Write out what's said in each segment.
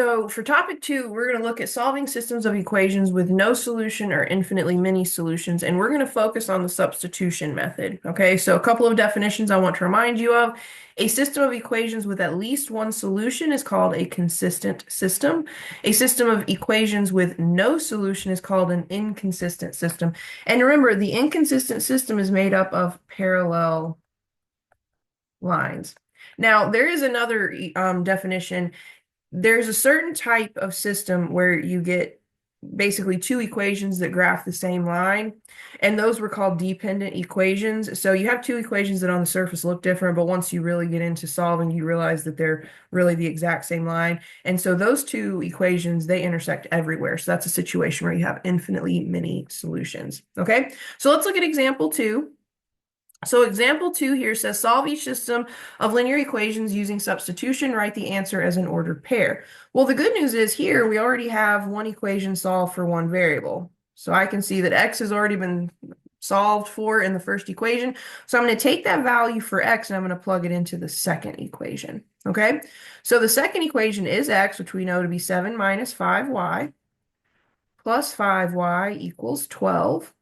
So for topic 2, we're going to look at solving systems of equations with no solution or infinitely many solutions, and we're going to focus on the substitution method. Okay, so a couple of definitions I want to remind you of. A system of equations with at least one solution is called a consistent system. A system of equations with no solution is called an inconsistent system. And remember, the inconsistent system is made up of parallel lines. Now, there is another definition. There's a certain type of system where you get basically two equations that graph the same line, and those were called dependent equations. So you have two equations that on the surface look different, but once you really get into solving, you realize that they're really the exact same line. And so those two equations, they intersect everywhere. So that's a situation where you have infinitely many solutions. Okay, so let's look at example 2. So example 2 here says solve each system of linear equations using substitution. Write the answer as an ordered pair. Well, the good news is here we already have one equation solved for one variable. So I can see that x has already been solved for in the first equation. So I'm going to take that value for x and I'm going to plug it into the second equation. Okay, so the second equation is x, which we know to be 7 minus 5y plus 5y equals 12.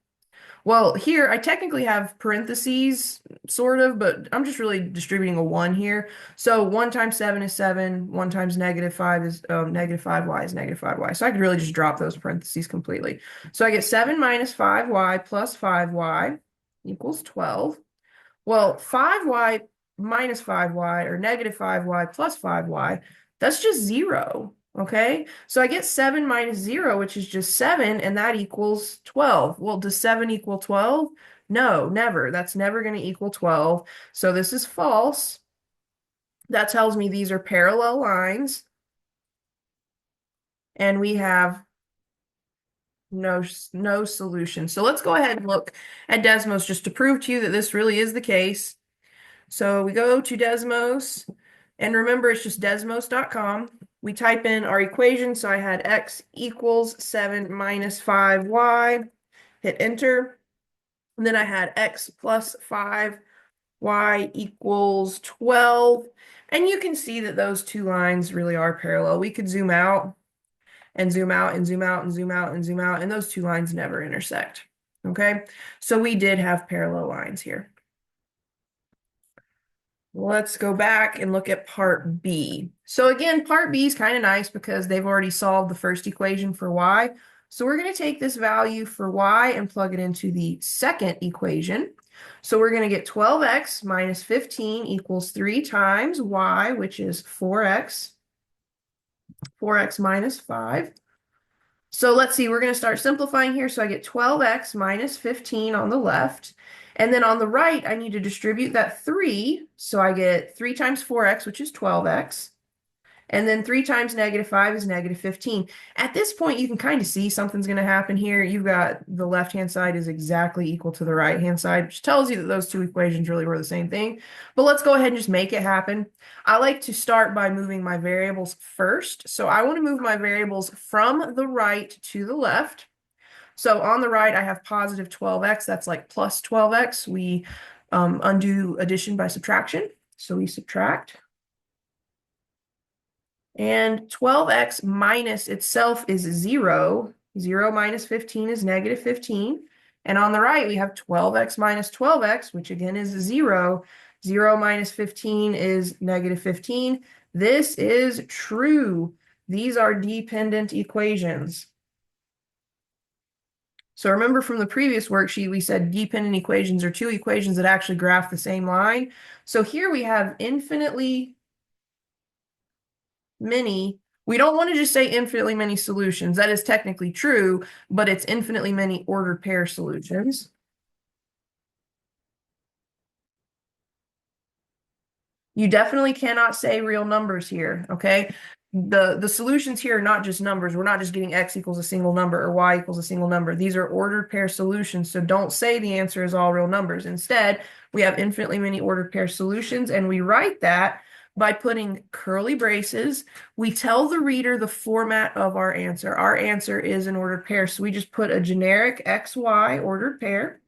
Well, here I technically have parentheses, sort of, but I'm just really distributing a 1 here. So 1 times 7 is 7, 1 times negative 5 is negative 5y is negative 5y. So I could really just drop those parentheses completely. So I get 7 minus 5y plus 5y equals 12. Well, 5y minus 5y or negative 5y plus 5y, that's just 0. Okay, so I get 7 minus 0, which is just 7, and that equals 12. Well, does 7 equal 12? No, never. That's never going to equal 12. So this is false. That tells me these are parallel lines. And we have no solution. So let's go ahead and look at Desmos just to prove to you that this really is the case. So we go to Desmos, and remember it's just desmos.com. We type in our equation, so I had x equals 7 minus 5y, hit enter, and then I had x plus 5y equals 12, and you can see that those two lines really are parallel. We could zoom out and zoom out and zoom out and zoom out and zoom out, and those two lines never intersect. Okay, so we did have parallel lines here. Let's go back and look at part B. So again, part B is kind of nice because they've already solved the first equation for y. So we're going to take this value for y and plug it into the second equation. So we're going to get 12x minus 15 equals 3 times y, which is 4x minus 5. So let's see, we're going to start simplifying here. So I get 12x minus 15 on the left. And then on the right, I need to distribute that 3. So I get 3 times 4x, which is 12x. And then 3 times negative 5 is negative 15. At this point, you can kind of see something's going to happen here. You've got the left-hand side is exactly equal to the right-hand side, which tells you that those two equations really were the same thing. But let's go ahead and just make it happen. I like to start by moving my variables first. So I want to move my variables from the right to the left. So on the right, I have positive 12x. That's like plus 12x. We undo addition by subtraction. So we subtract. And 12x minus itself is 0. 0 minus 15 is negative 15. And on the right, we have 12x minus 12x, which again is 0. 0 minus 15 is negative 15. This is true. These are dependent equations. So remember from the previous worksheet, we said dependent equations are two equations that actually graph the same line. So here we have infinitely many. We don't want to just say infinitely many solutions. That is technically true, but it's infinitely many ordered pair solutions. You definitely cannot say real numbers here, okay? The solutions here are not just numbers. We're not just getting x equals a single number or y equals a single number. These are ordered pair solutions, so don't say the answer is all real numbers. Instead, we have infinitely many ordered pair solutions, and we write that by putting curly braces. We tell the reader the format of our answer. Our answer is an ordered pair, so we just put a generic XY ordered pair.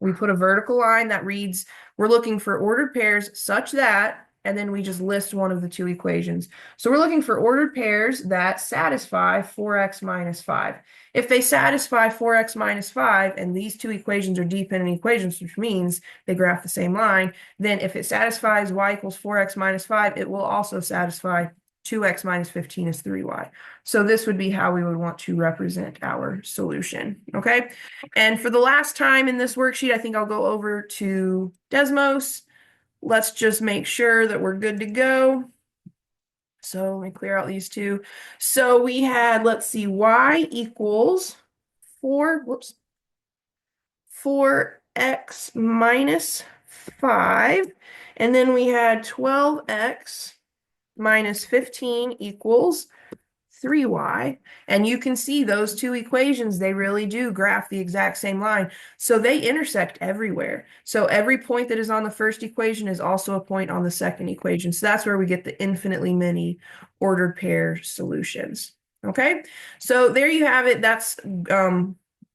We put a vertical line that reads, we're looking for ordered pairs such that, and then we just list one of the two equations. So we're looking for ordered pairs that satisfy 4x minus 5. If they satisfy 4x minus 5, and these two equations are dependent equations, which means they graph the same line, then if it satisfies y equals 4x minus 5, it will also satisfy 2x minus 15 is 3y. So this would be how we would want to represent our solution, okay? And for the last time in this worksheet, I think I'll go over to Desmos. Let's just make sure that we're good to go. So let me clear out these two. So we had, let's see, y equals 4x minus 5. And then we had 12x minus 15 equals 3y. And you can see those two equations, they really do graph the exact same line. So they intersect everywhere. So every point that is on the first equation is also a point on the second equation. So that's where we get the infinitely many ordered pair solutions. Okay, so there you have it. That's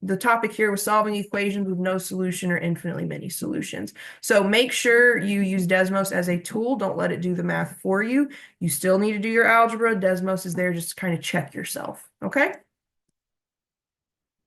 the topic here was solving equations with no solution or infinitely many solutions. So make sure you use Desmos as a tool. Don't let it do the math for you. You still need to do your algebra. Desmos is there just to kind of check yourself. Okay?